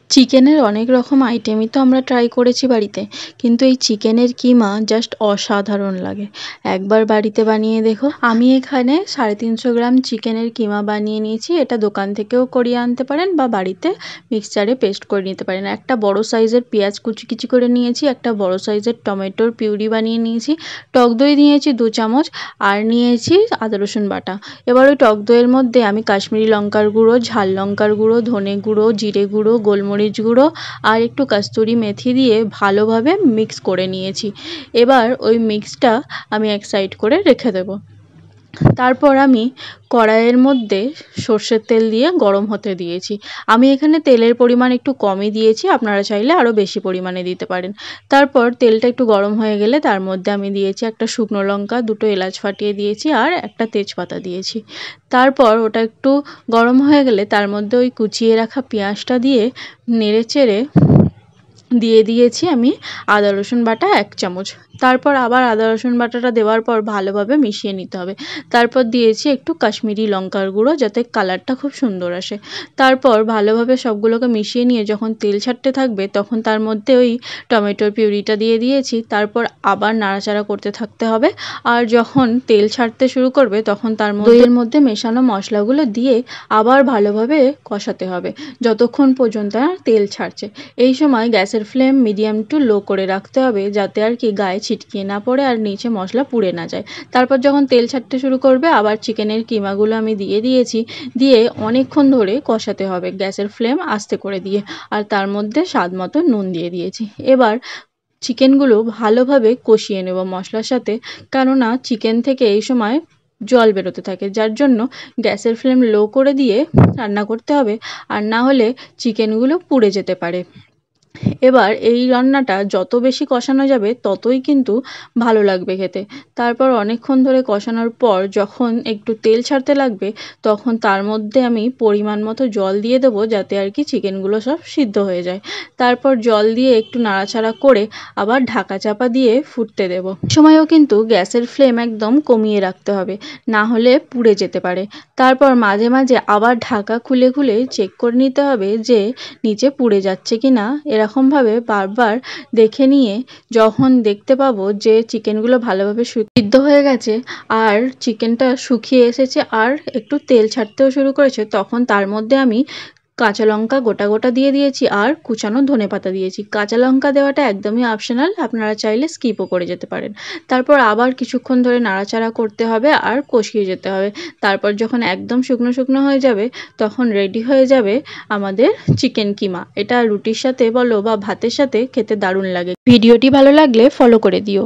চিকেনের অনেক রকম আইটেমই তো আমরা ট্রাই করেছি বাড়িতে, কিন্তু এই চিকেনের কিমা জাস্ট অসাধারণ লাগে। একবার বাড়িতে বানিয়ে দেখো। আমি এখানে 350 গ্রাম চিকেনের কিমা বানিয়ে নিয়েছি। এটা দোকান থেকেও করিয়ে আনতে পারেন বা বাড়িতে মিক্সচারে পেস্ট করে নিতে পারেন। একটা বড় সাইজের পেঁয়াজ কুচি কুচি করে নিয়েছি, একটা বড় সাইজের টমেটোর পিউরি বানিয়ে নিয়েছি, টক দই নিয়েছি 2 চামচ, আর নিয়েছি আদা রসুন বাটা। এবার ওই টক দইয়ের মধ্যে আমি কাশ্মীরি লঙ্কার গুঁড়ো, ঝাল লঙ্কার গুঁড়ো, ধনে গুঁড়ো, জিরে গুঁড়ো, গোলমরিচ গুঁড়ো আর একটু কস্তুরি মেথি দিয়ে ভালোভাবে মিক্স করে নিয়েছি। এবার ওই মিক্সটা আমি এক সাইড করে রেখে দেব। তারপর আমি কড়াইয়ের মধ্যে সর্ষের তেল দিয়ে গরম হতে দিয়েছি। আমি এখানে তেলের পরিমাণ একটু কমই দিয়েছি, আপনারা চাইলে আরও বেশি পরিমাণে দিতে পারেন। তারপর তেলটা একটু গরম হয়ে গেলে তার মধ্যে আমি দিয়েছি একটা শুকনো লঙ্কা, 2টো এলাচ ফাটিয়ে দিয়েছি আর একটা তেজপাতা দিয়েছি। তারপর ওটা একটু গরম হয়ে গেলে তার মধ্যে ওই কুচিয়ে রাখা পেঁয়াজটা দিয়ে নেড়েচেড়ে দিয়ে দিয়েছি আমি আদা রসুন বাটা 1 চামচ। তারপর আবার আদা রসুন বাটাটা দেওয়ার পর ভালোভাবে মিশিয়ে নিতে হবে। তারপর দিয়েছি একটু কাশ্মীরি লঙ্কার গুঁড়ো, যাতে কালারটা খুব সুন্দর আসে। তারপর ভালোভাবে সবগুলোকে মিশিয়ে নিয়ে যখন তেল ছাড়তে থাকবে তখন তার মধ্যে ওই টমেটোর পিউরিটা দিয়ে দিয়েছি। তারপর আবার নাড়াচাড়া করতে থাকতে হবে, আর যখন তেল ছাড়তে শুরু করবে তখন তার দইয়ের মধ্যে মেশানো মশলাগুলো দিয়ে আবার ভালোভাবে কষাতে হবে যতক্ষণ পর্যন্ত না তেল ছাড়ছে। এই সময় গ্যাসের ফ্লেম মিডিয়াম টু লো করে রাখতে হবে, যাতে আর কি গায়ে ছিটকিয়ে না পড়ে আর নিচে মশলা পুড়ে না যায়। তারপর যখন তেল ছাড়তে শুরু করবে আবার চিকেনের কিমাগুলো আমি দিয়ে দিয়েছি, দিয়ে অনেকক্ষণ ধরে কষাতে হবে গ্যাসের ফ্লেম আস্তে করে দিয়ে, আর তার মধ্যে স্বাদ মতো নুন দিয়ে দিয়েছি। এবার চিকেনগুলো ভালোভাবে কষিয়ে নেব মশলার সাথে, কেননা চিকেন থেকে এই সময় জল বেরোতে থাকে, যার জন্য গ্যাসের ফ্লেম লো করে দিয়ে রান্না করতে হবে, আর না হলে চিকেনগুলো পুড়ে যেতে পারে। এবার এই রান্নাটা যত বেশি কষানো যাবে ততই কিন্তু ভালো লাগবে খেতে। তারপর অনেকক্ষণ ধরে কষানোর পর যখন একটু তেল ছাড়তে লাগবে তখন তার মধ্যে আমি পরিমাণ মতো জল দিয়ে দেবো, যাতে আর কি চিকেনগুলো সব সিদ্ধ হয়ে যায়। তারপর জল দিয়ে একটু নাড়াচাড়া করে আবার ঢাকা চাপা দিয়ে ফুটতে দেব। সময়ও কিন্তু গ্যাসের ফ্লেম একদম কমিয়ে রাখতে হবে, না হলে পুড়ে যেতে পারে। তারপর মাঝে মাঝে আবার ঢাকা খুলে খুলে চেক করে নিতে হবে যে নিচে পুড়ে যাচ্ছে কি না। এরকমভাবে বারবার দেখে নিয়ে যখন দেখতে পাবো যে চিকেনগুলো ভালোভাবে সিদ্ধ হয়ে গেছে আর চিকেনটা শুকিয়ে এসেছে আর একটু তেল ছাড়তেও শুরু করেছে, তখন তার মধ্যে আমি কাঁচা লঙ্কা গোটা গোটা দিয়ে দিয়েছি আর কুচানো ধনেপাতা দিয়েছি। কাঁচা লঙ্কা দেওয়াটা একদমই অপশনাল, আপনারা চাইলে স্কিপও করে যেতে পারেন। তারপর আবার কিছুক্ষণ ধরে নাড়াচাড়া করতে হবে আর কষিয়ে যেতে হবে। তারপর যখন একদম শুকনো শুকনো হয়ে যাবে তখন রেডি হয়ে যাবে আমাদের চিকেন কিমা। এটা রুটির সাথে বলো বা ভাতের সাথে খেতে দারুণ লাগে। ভিডিওটি ভালো লাগলে ফলো করে দিও।